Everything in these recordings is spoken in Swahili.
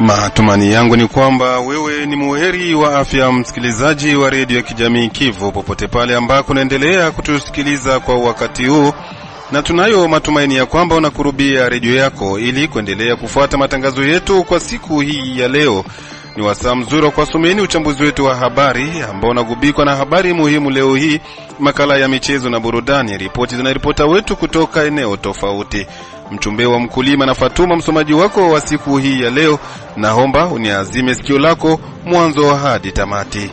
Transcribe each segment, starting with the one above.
Matumani yangu ni kwamba wewe ni muheri wa afya, msikilizaji wa redio ya kijamii Kivu, popote pale ambako unaendelea kutusikiliza kwa wakati huu, na tunayo matumaini ya kwamba unakurubia redio yako ili kuendelea kufuata matangazo yetu kwa siku hii ya leo. Ni wasaa mzuri kwa someni uchambuzi wetu wa habari ambao unagubikwa na habari muhimu leo hii, makala ya michezo na burudani, ripoti na ripota wetu kutoka eneo tofauti. Mchumbe wa mkulima na Fatuma msomaji wako wa siku hii ya leo. Naomba uniazime sikio lako mwanzo hadi tamati.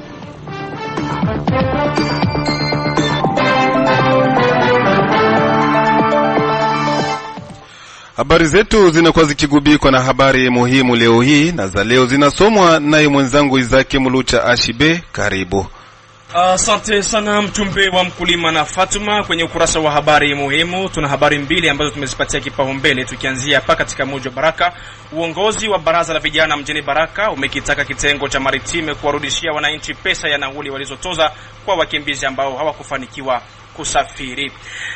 Habari zetu zinakuwa zikigubikwa na habari muhimu leo hii, na za leo zinasomwa naye mwenzangu Izake Mulucha Ashibe. Karibu. Asante sana mchumbe wa mkulima na Fatuma. Kwenye ukurasa wa habari muhimu tuna habari mbili ambazo tumezipatia kipaumbele, tukianzia hapa katika mji wa Baraka. Uongozi wa baraza la vijana mjini Baraka umekitaka kitengo cha Maritime kuwarudishia wananchi pesa ya nauli walizotoza kwa wakimbizi ambao hawakufanikiwa kusafiri.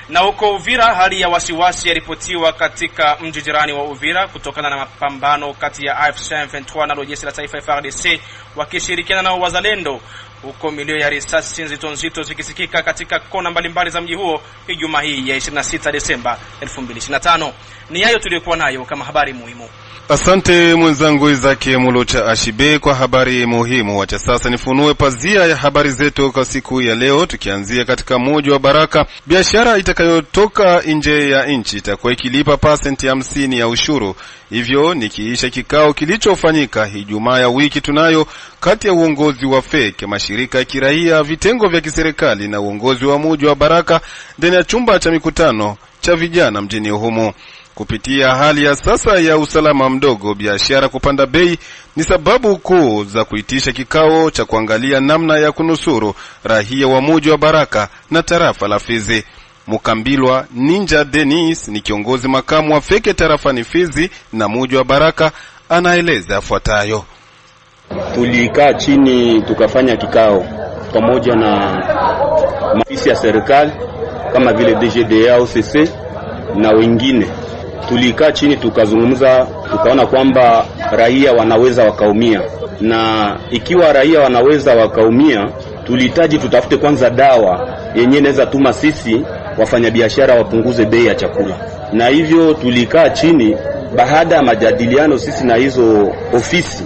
Na huko Uvira, hali ya wasiwasi yaripotiwa katika mji jirani wa Uvira kutokana na mapambano kati ya AFC M23 na jeshi la taifa FARDC wakishirikiana na wazalendo, huko milio ya risasi nzito zikisikika katika kona mbalimbali za mji huo Ijumaa hii ya 26 Desemba 2025. Ni hayo tuliyokuwa nayo kama habari muhimu. Asante mwenzangu Izake Mulucha Ashibe kwa habari muhimu. Wacha sasa nifunue pazia ya habari zetu kwa siku ya leo, tukianzia katika mji wa Baraka. Biashara itakayotoka nje ya nchi itakuwa ikilipa pasenti 50 ya ushuru. Hivyo nikiisha kikao kilichofanyika Ijumaa ya wiki tunayo kati ya uongozi wa FEC, mashirika ya kiraia, vitengo vya kiserikali na uongozi wa mji wa Baraka ndani ya chumba cha mikutano cha vijana mjini humo. Kupitia hali ya sasa ya usalama mdogo, biashara kupanda bei ni sababu kuu za kuitisha kikao cha kuangalia namna ya kunusuru raia wa mji wa Baraka na tarafa la Fizi. Mukambilwa Ninja Dennis ni kiongozi makamu wa FEC tarafani Fizi na mji wa Baraka, anaeleza afuatayo. Tulikaa chini tukafanya kikao pamoja na maafisa ya serikali kama vile DGDA, OCC na wengine. Tulikaa chini tukazungumza, tukaona kwamba raia wanaweza wakaumia, na ikiwa raia wanaweza wakaumia, tulihitaji tutafute kwanza dawa yenyewe inaweza tuma sisi wafanyabiashara wapunguze bei ya chakula. Na hivyo tulikaa chini, baada ya majadiliano sisi na hizo ofisi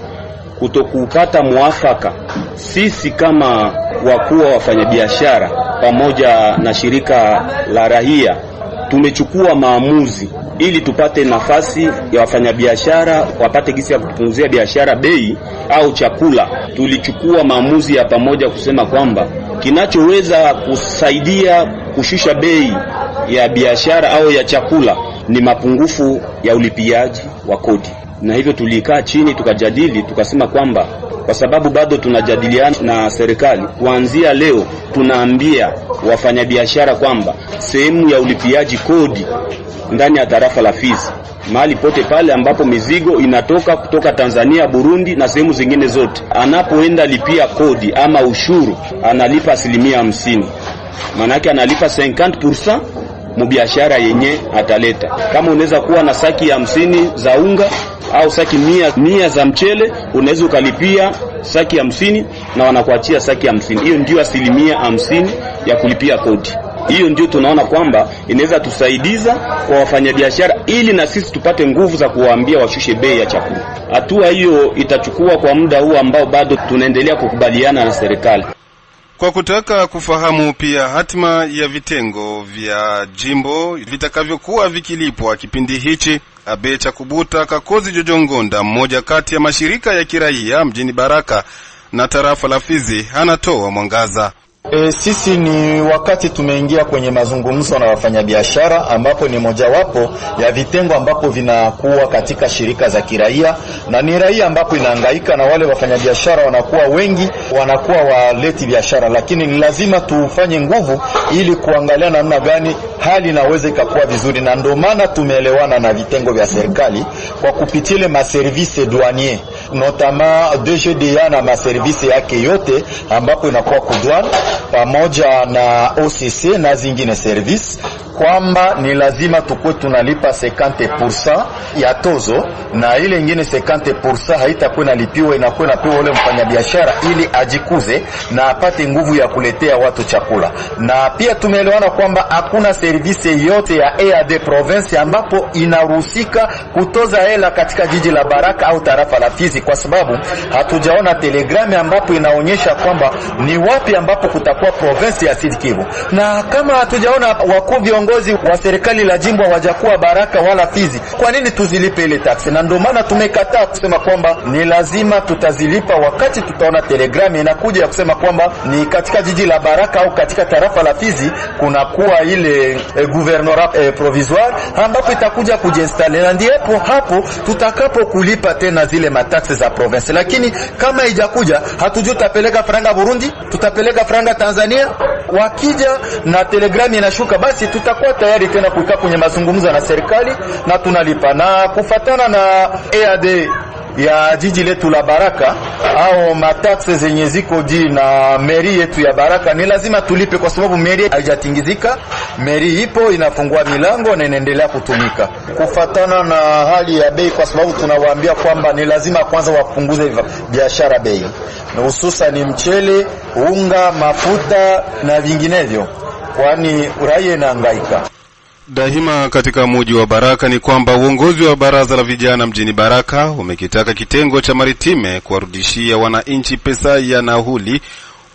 kutokupata muafaka, sisi kama wakuu wa wafanyabiashara pamoja na shirika la raia tumechukua maamuzi ili tupate nafasi ya wafanyabiashara wapate gisi ya kupunguzia biashara bei au chakula. Tulichukua maamuzi ya pamoja kusema kwamba kinachoweza kusaidia kushusha bei ya biashara au ya chakula ni mapungufu ya ulipiaji wa kodi. Na hivyo tulikaa chini tukajadili, tukasema kwamba kwa sababu bado tunajadiliana na serikali, kuanzia leo tunaambia wafanyabiashara kwamba sehemu ya ulipiaji kodi ndani ya tarafa la Fizi, mahali pote pale ambapo mizigo inatoka kutoka Tanzania, Burundi na sehemu zingine zote, anapoenda lipia kodi ama ushuru analipa 50%. Maana yake analipa 50% mubiashara yenye ataleta. Kama unaweza kuwa na saki 50 za unga au saki 100 za mchele, unaweza ukalipia saki 50 na wanakuachia saki 50. Hiyo ndio 50% ya kulipia kodi. Hiyo ndio tunaona kwamba inaweza tusaidiza kwa wafanyabiashara ili na sisi tupate nguvu za kuwaambia washushe bei ya chakula. Hatua hiyo itachukua kwa muda huu ambao bado tunaendelea kukubaliana na serikali. Kwa kutaka kufahamu pia hatima ya vitengo vya jimbo vitakavyokuwa vikilipwa kipindi hichi, Abecha Kubuta Kakozi Jojongonda, mmoja kati ya mashirika ya kiraia mjini Baraka na tarafa la Fizi, anatoa mwangaza. Sisi ni wakati tumeingia kwenye mazungumzo na wafanyabiashara, ambapo ni mojawapo ya vitengo ambapo vinakuwa katika shirika za kiraia, na ni raia ambapo inahangaika na wale wafanyabiashara wanakuwa wengi, wanakuwa waleti biashara, lakini ni lazima tufanye nguvu ili kuangalia namna gani hali inaweza ikakuwa vizuri. Na ndio maana tumeelewana na vitengo vya serikali kwa kupitia ile maservice douanier, notama DGDA na maservice yake yote ambapo inakuwa kudwan pamoja na OCC na zingine service, kwamba ni lazima tukue tunalipa 50% ya tozo, na ile nyingine 50% haitakuwa inalipiwa, inakuwa inapewa ule mfanyabiashara ili ajikuze na apate nguvu ya kuletea watu chakula. Na pia tumeelewana kwamba hakuna service yote ya EAD province ambapo inaruhusika kutoza hela katika jiji la Baraka au tarafa la Fizi, kwa sababu hatujaona telegrami ambapo inaonyesha kwamba ni wapi ambapo kutakuwa province ya Sud Kivu. Na kama hatujaona wakuu viongozi wa serikali la jimbo hawajakuwa Baraka wala Fizi, kwa nini tuzilipe ile taksi? Na ndio maana tumekataa kusema kwamba ni lazima tutazilipa wakati tutaona telegrami inakuja ya kusema kwamba ni katika jiji la Baraka au katika tarafa la Fizi kunakuwa ile gouvernorat provisoire ambapo itakuja kujiinstale, na ndipo hapo tutakapo kulipa tena zile mataksi za province. Lakini kama haijakuja, hatujui tutapeleka franga Burundi, tutapeleka franga Tanzania. Wakija na telegrami inashuka, basi tutakuwa tayari tena kukaa kwenye mazungumzo na serikali na tunalipa. Na kufatana na EAD ya jiji letu la Baraka au mataksi zenye ziko juu na meri yetu ya Baraka, ni lazima tulipe kwa sababu meri haijatingizika. Meri ipo, inafungua milango na inaendelea kutumika kufatana na hali ya bei, kwa sababu tunawaambia kwamba ni lazima kwanza wapunguze biashara bei, na hususan ni mchele, unga, mafuta na vinginevyo, kwani raia inahangaika. Daima katika mji wa Baraka ni kwamba uongozi wa baraza la vijana mjini Baraka umekitaka kitengo cha Maritime kuwarudishia wananchi pesa ya nauli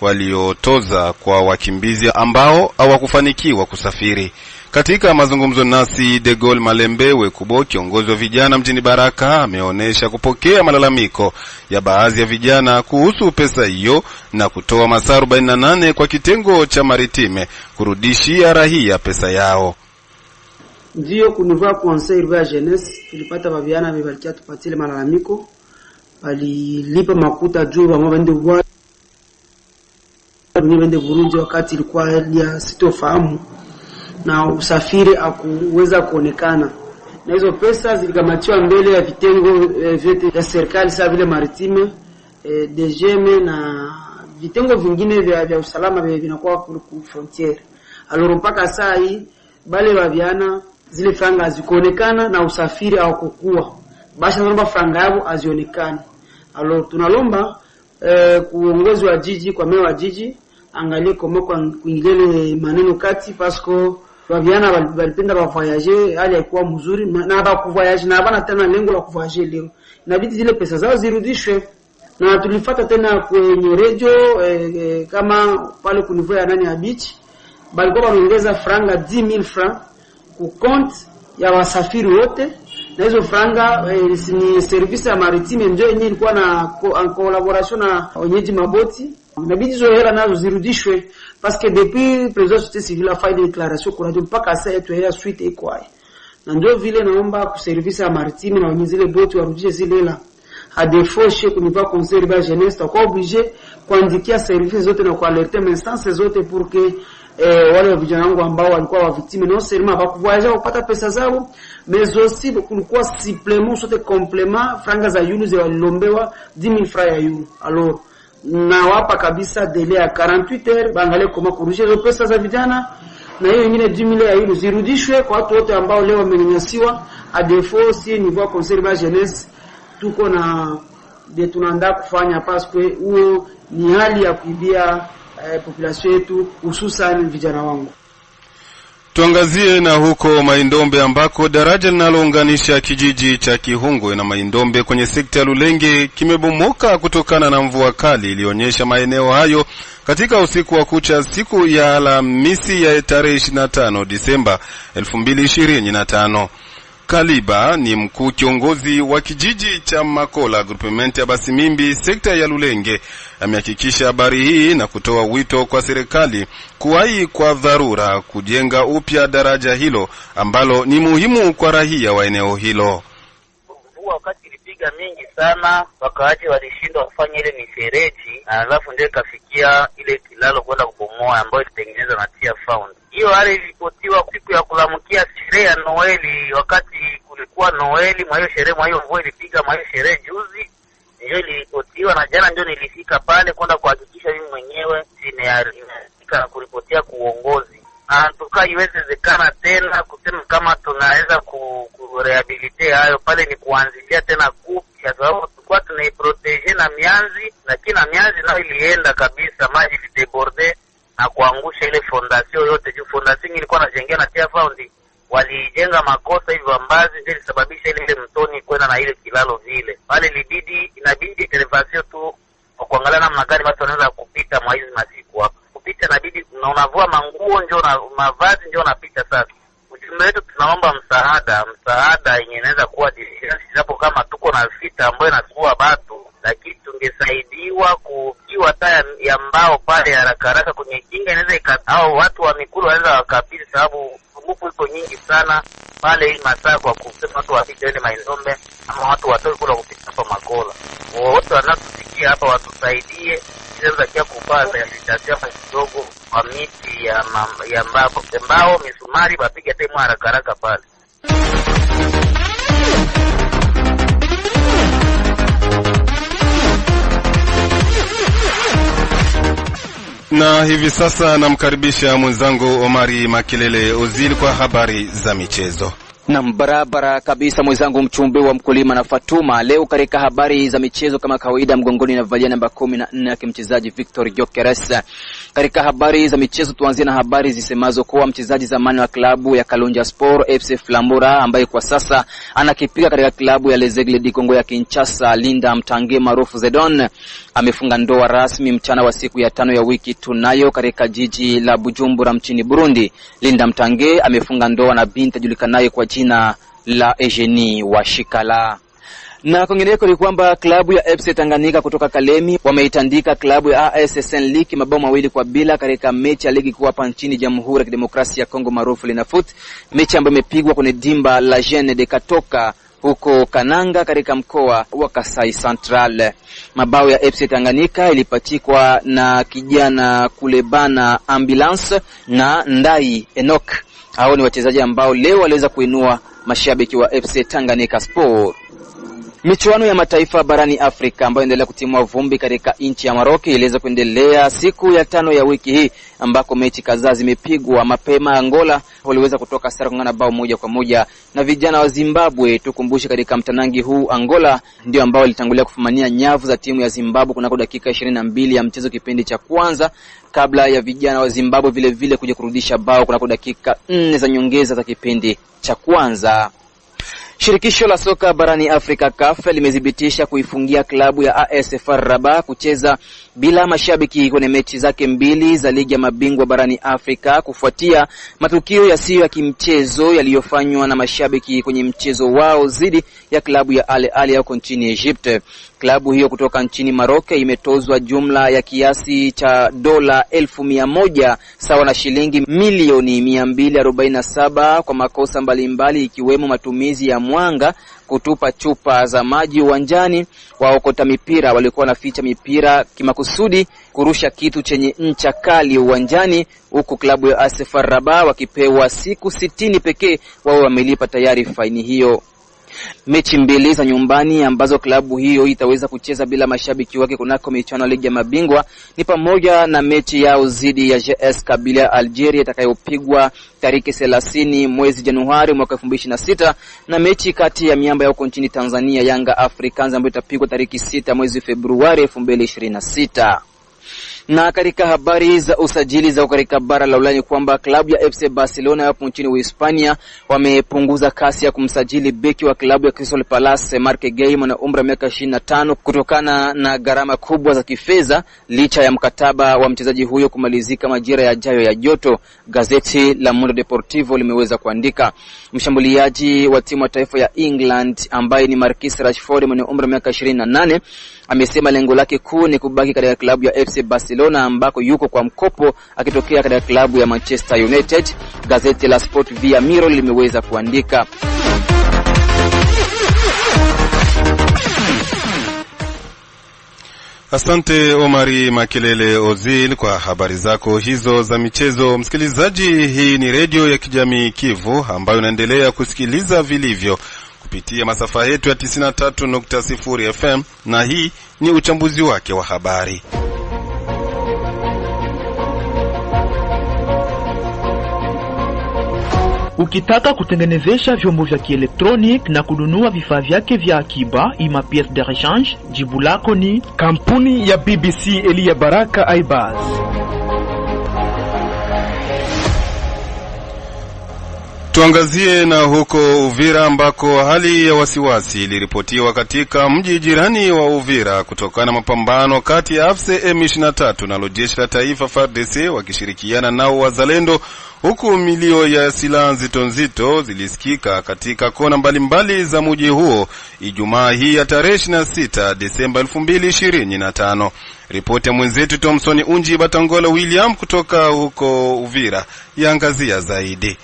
waliotoza kwa wakimbizi ambao hawakufanikiwa kusafiri. Katika mazungumzo nasi, De Gaulle Malembe Wekubo, kiongozi wa vijana mjini Baraka, ameonesha kupokea malalamiko ya baadhi ya vijana kuhusu pesa hiyo na kutoa masaa 48 kwa kitengo cha Maritime kurudishia raia pesa yao. Ndio kunivaa conseil ya jeunesse tulipata babiana bebalikia tupatile malalamiko, balilipa makuta juu wa mwende bwa mwende Burundi wakati ilikuwa hali ya sitofahamu na usafiri akuweza kuonekana, na hizo pesa zilikamatiwa mbele ya vitengo vyote vya serikali sawa vile Maritime, DGM na vitengo vingine vya usalama vinakuwa ku frontiere. Alors mpaka saa hii bale babiana zile franga hazikuonekana na usafiri au kukua, basi naomba franga yao azionekane. Alors tunalomba kuongozi wa jiji, kwa meya wa jiji, angalie kama kuingile maneno kati, pasko wabiana walipenda ba voyager, hali haikuwa mzuri na ba kuvoyager na bana tena lengo la kuvoyager leo, inabidi zile pesa zao zirudishwe. Na tulifuata tena kwenye radio kama pale kunivua nani ya beach balikuwa wanaongeza franga 10000 francs ku compte ya wasafiri wote, na hizo franga ni service ya Maritime ndio yenyewe ilikuwa na collaboration na wenyeji maboti. Inabidi hizo hela nazo zirudishwe, parce que depuis président société civile a fait déclaration kwa radio mpaka sasa yetu ya suite iko hai, na ndio vile naomba ku service ya Maritime na wenyeji zile boti warudishe zile hela. A défaut chez kunipa conseil ba jeunesse kwa obligé kuandikia service zote na kualerter instances zote pour que wale vijana wangu ambao walikuwa wa victime non seulement bakuvoyager kupata pesa zao, mais aussi kulikuwa supplément sote complément franga za yulu za walilombewa 10000 francs ya yulu. Alors na wapa kabisa délai ya 48 heures baangalie kama kurudisha hizo pesa za vijana, na hiyo nyingine 10000 ya yulu zirudishwe kwa watu wote ambao leo wamenyanyasiwa. A défaut si niveau conseil de jeunesse tuko na de tunaandaa kufanya, parce que huo ni hali ya kuibia population yetu, hususan vijana wangu. Tuangazie na huko Maindombe ambako daraja linalounganisha kijiji cha Kihungwe na Maindombe kwenye sekta ya Lulenge kimebomoka kutokana na mvua kali ilionyesha maeneo hayo katika usiku wa kucha siku ya Alhamisi ya tarehe 25 Disemba 2025. Kaliba ni mkuu kiongozi wa kijiji cha Makola groupement ya Basimimbi sekta ya Lulenge amehakikisha habari hii na kutoa wito kwa serikali kuwahi kwa dharura kujenga upya daraja hilo ambalo ni muhimu kwa raia wa eneo hilo. Mvua wakati ilipiga mingi sana, wakaaji walishindwa kufanya ile mifereji, alafu ndio ikafikia ile kilalo kwenda kubomoa ambayo ilitengenezwa na Tia Found. Hiyo hali ilipotiwa siku ya kulamkia sherehe ya Noeli, wakati kulikuwa Noeli, mwa hiyo sherehe, mwa hiyo mvua ilipiga, mwa hiyo sherehe juzi ndio ilipotiwa, na jana ndio nilifika pale kwenda kuhakikisha mimi mwenyewe nimefika na kuripotia kuongozi. Antuka iwezekana tena kumwanzishia tena kupya, sababu tulikuwa tunaiprotege na mianzi, lakini na mianzi nayo ilienda kabisa, maji ilideborde na kuangusha ile fondation yote. Juu fondation ilikuwa najengea na tia faundi, walijenga makosa hivyo ambazi ndio ilisababisha ile mtoni kwenda na ile kilalo vile. Pale inabidi intervention tu kuangalia namna gani watu wanaweza kupita mwa hizi masiku hapa. Kupita inabidi unavua manguo njoo na mavazi njoo unapita sasa. Ujumbe wetu tunaomba msaada yenye inaweza kuwa diligence, japo kama tuko na vita ambayo inasumbua watu, lakini tungesaidiwa kukiwa taa ya mbao pale haraka kwenye kinga, inaweza au watu wa mikulu wanaweza wakapita, sababu sumbufu iko nyingi sana pale hii masaa kwa kusema watu wapite ile maindombe ama watu watoke kula kupita hapa Makola. Wote wanatusikia hapa watusaidie inaweza kia kupaza ya sitasiama kidogo kwa miti ya mbao misumari wapiga temu haraka pale. Na hivi sasa namkaribisha mwenzangu Omari Makelele Ozil kwa habari za michezo. Na barabara kabisa mwenzangu mchumbe wa mkulima na Fatuma. Leo katika habari za michezo kama kawaida mgongoni na valia namba 14 yake mchezaji Victor Gyökeres. Katika habari za michezo tuanzie na habari zisemazo kuwa mchezaji zamani wa klabu ya Kalonja Sport FC Flamura ambaye kwa sasa anakipiga katika klabu ya Les Aigles du Congo ya Kinshasa, Linda Mtange maarufu Zedon, amefunga ndoa rasmi mchana wa siku ya 5 ya wiki tunayo katika jiji la Bujumbura mchini Burundi. Linda Mtange amefunga ndoa na binti julikanayo kwa jina la Eugenie Washikala. Na kwingineko ni kwamba klabu ya FC Tanganyika kutoka Kalemi wameitandika klabu ya AS Senlik mabao 2-0 katika mechi ya ligi kuu hapa nchini Jamhuri ya Kidemokrasia ya Kongo maarufu Linafoot, mechi ambayo imepigwa kwenye dimba la Jeune de Katoka huko Kananga katika mkoa wa Kasai Central. Mabao ya FC Tanganyika ilipachikwa na kijana Kulebana Ambulance na Ndai Enoch. Hao ni wachezaji ambao leo waliweza kuinua mashabiki wa FC Tanganyika Sport. Michuano ya mataifa barani Afrika ambayo inaendelea kutimua vumbi katika nchi ya Maroc iliweza kuendelea siku ya 5 ya wiki hii ambako mechi kadhaa zimepigwa. Mapema Angola waliweza kutoka sare kungana bao 1-1 na vijana wa Zimbabwe. Tukumbushe katika mtanangi huu Angola ndio ambao walitangulia kufumania nyavu za timu ya Zimbabwe kunako dakika 22 ya mchezo kipindi cha kwanza, kabla ya vijana wa Zimbabwe vile vile kuja kurudisha bao kunako dakika 4 za nyongeza za kipindi cha kwanza. Shirikisho la soka barani Afrika CAF limedhibitisha kuifungia klabu ya AS FAR Rabat kucheza bila mashabiki kwenye mechi zake 2 za ligi ya mabingwa barani Afrika kufuatia matukio yasiyo ya kimchezo yaliyofanywa na mashabiki kwenye mchezo wao dhidi ya klabu ya Al Ahly huko nchini Egypt. Klabu hiyo kutoka nchini Maroc imetozwa jumla ya kiasi cha dola 1,100 sawa na shilingi milioni 247 kwa makosa mbalimbali ikiwemo matumizi ya mwanga, kutupa chupa za maji uwanjani, waokota mipira walikuwa wanaficha mipira kimakusudi, kurusha kitu chenye ncha kali uwanjani, huku klabu ya AS FAR Rabat wakipewa siku 60 pekee wao wamelipa tayari faini hiyo. Mechi 2 za nyumbani ambazo klabu hiyo itaweza kucheza bila mashabiki wake kunako michuano ya ligi ya mabingwa ni pamoja na mechi yao dhidi ya JS Kabylie Algeria itakayopigwa tariki 30 mwezi Januari mwaka 2026 na mechi kati ya miamba ya huko nchini Tanzania Yanga Africans ambayo itapigwa tariki 6 mwezi Februari 2026. Na katika habari za usajili za katika bara la Ulaya kwamba klabu ya FC Barcelona hapo nchini Uhispania wamepunguza kasi ya kumsajili beki wa klabu ya Crystal Palace Marc Guehi mwenye umri wa miaka 25 kutokana na gharama kubwa za kifedha, licha ya mkataba wa mchezaji huyo kumalizika majira yajayo ya joto. Gazeti la Mundo Deportivo limeweza kuandika mshambuliaji wa timu ya taifa ya England ambaye ni Marcus Rashford mwenye umri wa miaka 28 amesema lengo lake kuu ni kubaki katika klabu ya FC Barcelona ambako yuko kwa mkopo akitokea katika klabu ya Manchester United. Gazeti la Sport via Mirror limeweza kuandika. Asante Omari Makelele Ozil kwa habari zako hizo za michezo. Msikilizaji, hii ni redio ya kijamii Kivu ambayo unaendelea kusikiliza vilivyo kupitia masafa yetu ya 93.0 FM na hii ni uchambuzi wake wa habari. Ukitaka kutengenezesha vyombo vya kielektroniki na kununua vifaa vyake vya akiba ima pièce de rechange, jibu lako ni kampuni ya BBC Elia Baraka Aibaz. Tuangazie na huko Uvira ambako hali ya wasiwasi iliripotiwa katika mji jirani wa Uvira kutokana na mapambano kati ya AFC M23 na jeshi la taifa FARDC wakishirikiana nao wazalendo, huku milio ya silaha nzito zilisikika katika kona mbalimbali za mji huo Ijumaa hii ya tarehe 26 Desemba 2025. Ripoti ya mwenzetu Thomson Unji Batangola William kutoka huko Uvira yaangazia zaidi.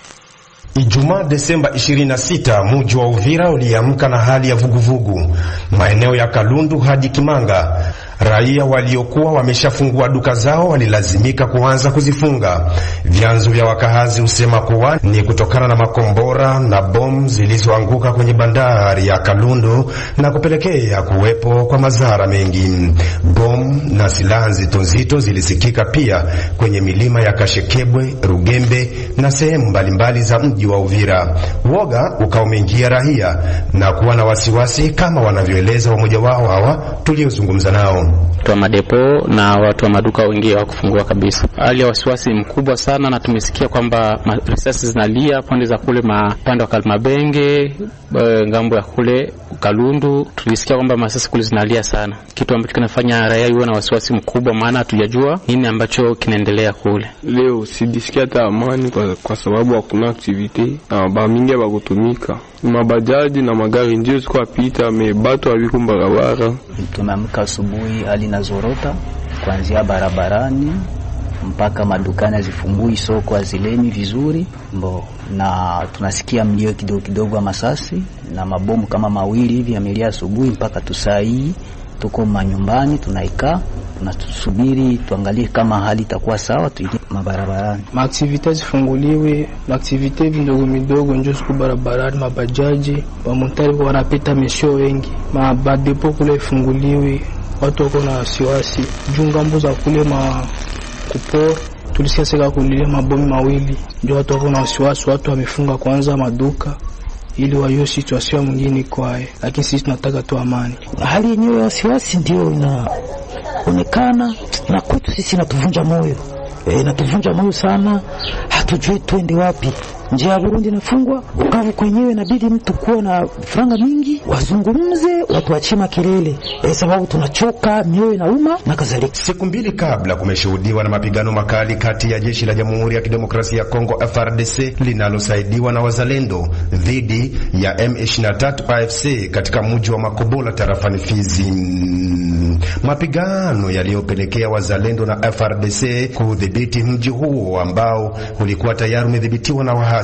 Ijumaa Desemba 26, mji wa Uvira uliamka na hali ya vuguvugu. Maeneo ya Kalundu hadi Kimanga, raia waliokuwa wameshafungua duka zao walilazimika kuanza kuzifunga. Vyanzo vya wakahazi usema kuwa ni kutokana na makombora na bomu zilizoanguka kwenye bandari ya Kalundu na kupelekea kuwepo kwa madhara mengi. Bomu na silaha nzito zilisikika pia kwenye milima ya Kashekebwe, Rugembe na sehemu mbalimbali za mji wa Uvira. Woga ukaumeingia raia na kuwa na wasiwasi kama wanavyoeleza wamoja wao hawa tuliozungumza nao. Watu wa madepo na watu wa maduka wengi hawakufungua kabisa. Hali ya wasiwasi mkubwa sana, na tumesikia kwamba risasi zinalia pande za kule pande wa Kalmabenge, ngambo ya kule Kalundu. Tulisikia kwamba masasi kule zinalia sana, kitu ambacho kinafanya raia iwe na wasiwasi mkubwa, maana hatujajua nini ambacho kinaendelea kule. Leo sijisikia hata amani kwa sababu hakuna activity na ba mingi ba kutumika. Mabajaji na magari ndio ziko apita, mebato habiko barabara. Tumeamka asubuhi, hali na zorota kuanzia barabarani mpaka madukani hazifungui, soko hazilemi vizuri na tunasikia mlio kidogo wa masasi na mabomu kama mawili hivi yamelia asubuhi mpaka tusai. Tuko manyumbani tunaikaa tunasubiri tuangalie kama hali itakuwa sawa tuingie mabarabarani. Maaktivite zifunguliwe, maaktivite vidogo midogo ndio siku barabarani, mabajaji, wamontari wanapita mesho wengi, mabadepo kule ifunguliwe, watu wako na wasiwasi. Jungambo za kule kupora tulisikia seka kulilia mabomu mawili, ndio watu wako na wasiwasi, watu wamefunga kwanza maduka ili wayo situation mwingine kwae, lakini sisi tunataka tu amani. Hali yenyewe ya wasiwasi ndio inaonekana na kwetu sisi natuvunja moyo. Natuvunja moyo sana, hatujui twende wapi. Njia ya Burundi inafungwa, ukavu kwenyewe inabidi mtu kuwa na franga mingi, wazungumze, watu waachie makelele, sababu tunachoka, mioyo inauma na kadhalika. Siku mbili kabla kumeshuhudiwa na mapigano makali kati ya jeshi la Jamhuri ya Kidemokrasia ya Kongo FARDC linalosaidiwa na wazalendo dhidi ya M23 AFC katika mji wa Makobola tarafani Fizi. Mapigano yaliyopelekea wazalendo na FARDC kudhibiti mji huo ambao ulikuwa tayari umedhibitiwa na wahasi.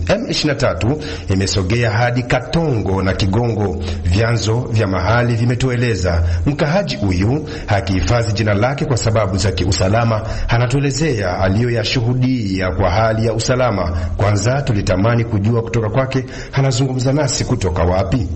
M23 imesogea hadi Katongo na Kigongo, vyanzo vya mahali vimetoeleza. Mkahaji huyu hakihifadhi jina lake kwa sababu za kiusalama, anatuelezea aliyoyashuhudia kwa hali ya usalama. Kwanza tulitamani kujua kutoka kwake, anazungumza nasi kutoka wapi.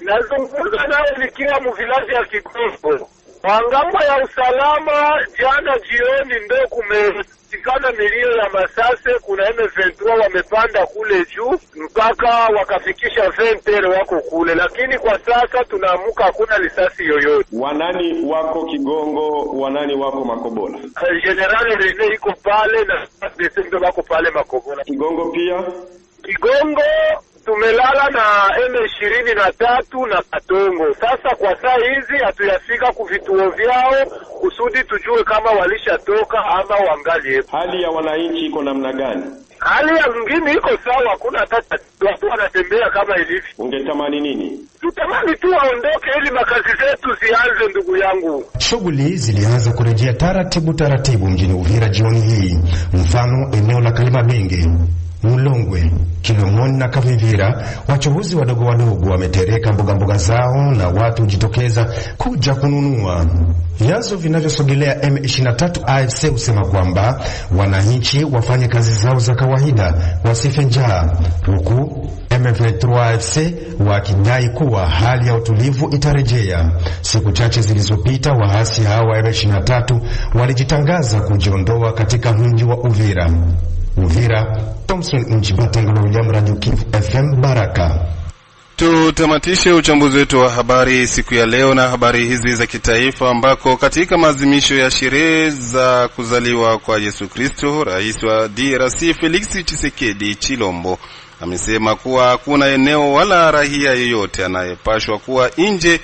Nazungumza nawe nikiwa mvilazi ya Kigongo. Wangambo ya usalama jana jioni ndo kumesikana milio ya masase, kuna M23 wamepanda kule juu mpaka wakafikisha 20 wako kule, lakini kwa sasa tunaamuka hakuna risasi yoyote. Wanani wako Kigongo, wanani wako Makobola? General Rene iko pale na Desembe wako pale Makobola. Kigongo pia? Kigongo tumelala na M23 na Katongo. Sasa kwa saa hizi hatuyafika kuvituo vyao kusudi tujue kama walishatoka ama wangali. Hali ya wananchi iko namna gani? Hali ya mwingine iko sawa, hakuna hata watu wanatembea kama ilivyo. Ungetamani nini? Tutamani tu waondoke ili makazi zetu zianze, ndugu yangu. Shughuli zilianza kurejea taratibu mjini Uvira jioni hii. Mfano eneo la Kalimabenge, Mulongwe, Kilomoni na Kavivira, wachuuzi wadogo wametereka mboga zao na watu hujitokeza kuja kununua. Vyanzo vinavyosogelea M23 AFC husema kwamba wananchi wafanye kazi zao za kawaida, wasife njaa, huku M23 AFC wakidai kuwa hali ya utulivu itarejea. Siku chache zilizopita waasi hawa wa M23 walijitangaza kujiondoa katika mji wa Uvira. Uvira, Thompson Njibatengolo, William, Radio Kivu FM Baraka. Tutamatishe uchambuzi wetu wa habari siku ya leo na habari hizi za kitaifa, ambako katika maadhimisho ya sherehe za kuzaliwa kwa Yesu Kristo, rais wa DRC Felix Tshisekedi Chilombo amesema kuwa hakuna eneo wala raia yoyote anayepashwa kuwa nje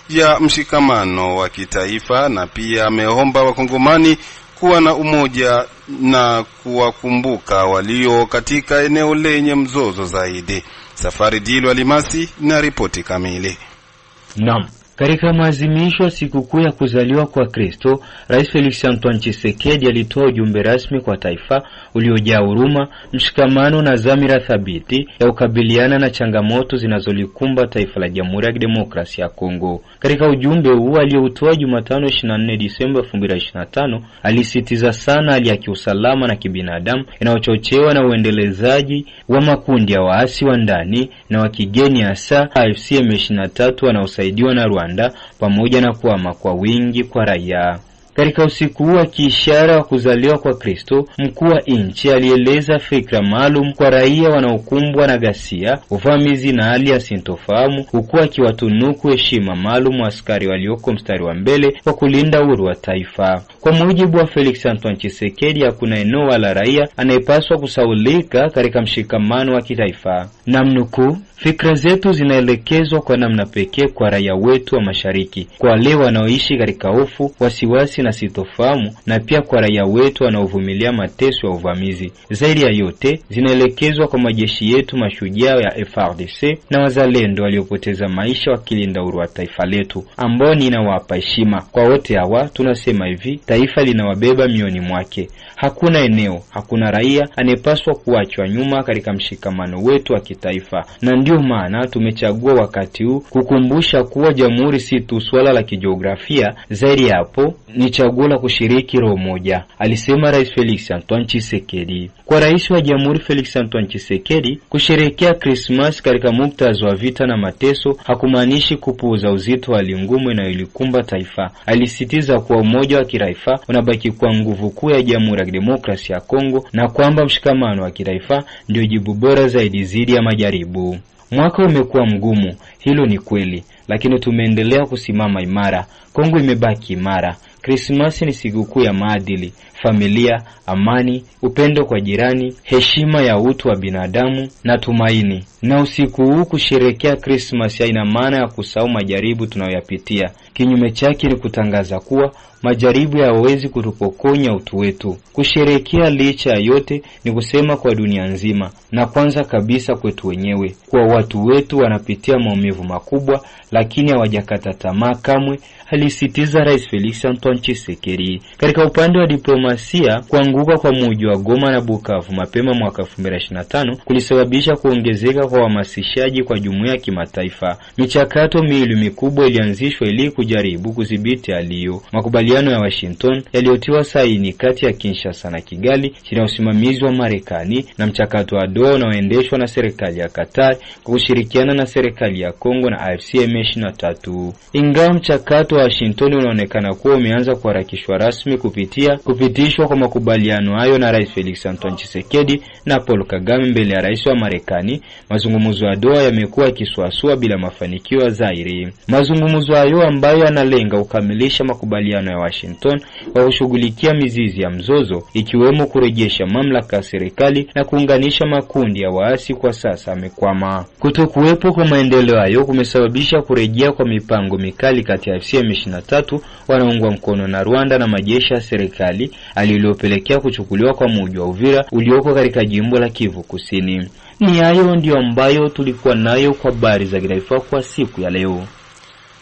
ya mshikamano wa kitaifa, na pia ameomba wakongomani kuwa na umoja na kuwakumbuka walio katika eneo lenye mzozo zaidi. Safari Dilo Alimasi na ripoti kamili. Naam. Katika maadhimisho sikukuu ya kuzaliwa kwa Kristo, Rais Felix Antoine Tshisekedi alitoa ujumbe rasmi kwa taifa uliojaa huruma, mshikamano na dhamira thabiti ya kukabiliana na changamoto zinazolikumba taifa la Jamhuri ya Kidemokrasia ya Kongo. Katika ujumbe huu aliotoa Jumatano 24 Disemba 2025, alisitiza sana hali ya kiusalama na kibinadamu inayochochewa na uendelezaji wa makundi ya waasi wa ndani na wa kigeni, hasa AFC M23 wanaosaidiwa na Rwanda, pamoja na kuhama kwa wingi kwa raia. Katika usiku wa kiishara wa kuzaliwa kwa Kristo, mkuu wa nchi alieleza fikra maalum kwa raia wanaokumbwa na ghasia, uvamizi na hali ya sintofahamu, huku akiwatunuku heshima maalum askari walioko mstari wa mbele wa kulinda uhuru wa taifa. Kwa mujibu wa Felix Antoine Tshisekedi, hakuna eneo wala raia anayepaswa kusaulika katika mshikamano wa kitaifa. Namnukuu, fikra zetu zinaelekezwa kwa namna pekee kwa raia wetu wa mashariki, kwa wale wanaoishi katika hofu, wasiwasi na sitofahamu, na pia kwa raia wetu wanaovumilia mateso ya uvamizi. Zaidi ya yote, zinaelekezwa kwa majeshi yetu mashujaa ya FARDC na wazalendo waliopoteza maisha wakilinda uhuru wa taifa letu, ambao ninawapa heshima. Kwa wote hawa tunasema hivi, taifa linawabeba mioni mwake. Hakuna eneo, hakuna raia anayepaswa kuachwa nyuma katika mshikamano wetu wa kitaifa. Na ndio maana tumechagua wakati huu kukumbusha kuwa jamhuri si tu swala la kijiografia, zaidi hapo ni chaguo la kushiriki roho moja, alisema Rais Felix Antoine Tshisekedi. Kwa rais wa jamhuri Felix Antoine Tshisekedi, kusherehekea Christmas katika muktadha wa vita na mateso hakumaanishi kupuuza uzito wa hali ngumu inayolikumba taifa. Alisitiza kuwa umoja wa kitaifa unabaki kwa nguvu kuu ya Jamhuri ya Demokrasia ya Kongo, na kwamba mshikamano wa kitaifa ndio jibu bora zaidi dhidi ya majaribu. Mwaka umekuwa mgumu, hilo ni kweli, lakini tumeendelea kusimama imara. Kongo imebaki imara. Krismasi ni sikukuu ya maadili, familia, amani, upendo kwa jirani, heshima ya utu wa binadamu na tumaini. Na usiku huu kusherehekea Krismasi haina maana ya kusahau majaribu tunayoyapitia. Kinyume chake ni kutangaza kuwa majaribu hayawezi kutupokonya utu wetu. Kusherehekea licha ya yote ni kusema kwa dunia nzima, na kwanza kabisa kwetu wenyewe, kwa watu wetu wanapitia maumivu makubwa, lakini hawajakata tamaa kamwe, alisitiza Rais Felix Antoine Tshisekedi. Katika upande wa diplomasia, kuanguka kwa mji wa Goma na Bukavu mapema mwaka 2025 kulisababisha kuongezeka kwa wahamasishaji kwa jumuiya ya kimataifa. Michakato miwili mikubwa ilianzishwa ili kujaribu kudhibiti hali hiyo. Makubaliano ya Washington yaliyotiwa saini kati ya Kinshasa na Kigali chini ya usimamizi wa Marekani, na mchakato wa Doha unaoendeshwa na serikali ya Qatar kwa kushirikiana na serikali ya Kongo na AFC M23. Ingawa mchakato wa Washington unaonekana kuwa umeanza kuharakishwa rasmi kupitishwa kwa makubaliano hayo na Rais Felix Antoine Tshisekedi na Paul Kagame mbele ya rais wa Marekani, mazungumzo ya Doha yamekuwa yakisuasua bila mafanikio dhahiri. Mazungumzo hayo ambayo yanalenga kukamilisha makubaliano ya Washington kwa kushughulikia mizizi ya mzozo, ikiwemo kurejesha mamlaka ya serikali na kuunganisha makundi ya waasi, kwa sasa amekwama. Kutokuwepo kwa maendeleo hayo kumesababisha kurejea kwa mipango mikali kati ya AFC M23 wanaungwa mkono na Rwanda na majeshi ya serikali, alilopelekea kuchukuliwa kwa mji wa Uvira ulioko katika jimbo la Kivu Kusini. Ni hayo ndio ambayo tulikuwa nayo kwa habari za kitaifa kwa siku ya leo.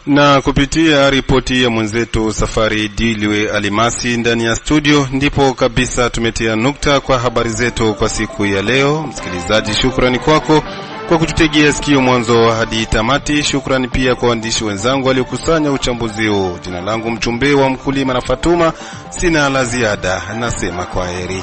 Na kupitia ripoti ya mwenzetu Safari Dilo Alimasi ndani ya studio, ndipo kabisa tumetia nukta kwa habari zetu kwa siku ya leo. Msikilizaji, shukrani kwako kwa kututegea sikio mwanzo hadi tamati. Shukrani pia kwa waandishi wenzangu waliokusanya uchambuzi huu. Jina langu Mchumbe wa Mkulima na Fatuma, sina la ziada, nasema kwaheri.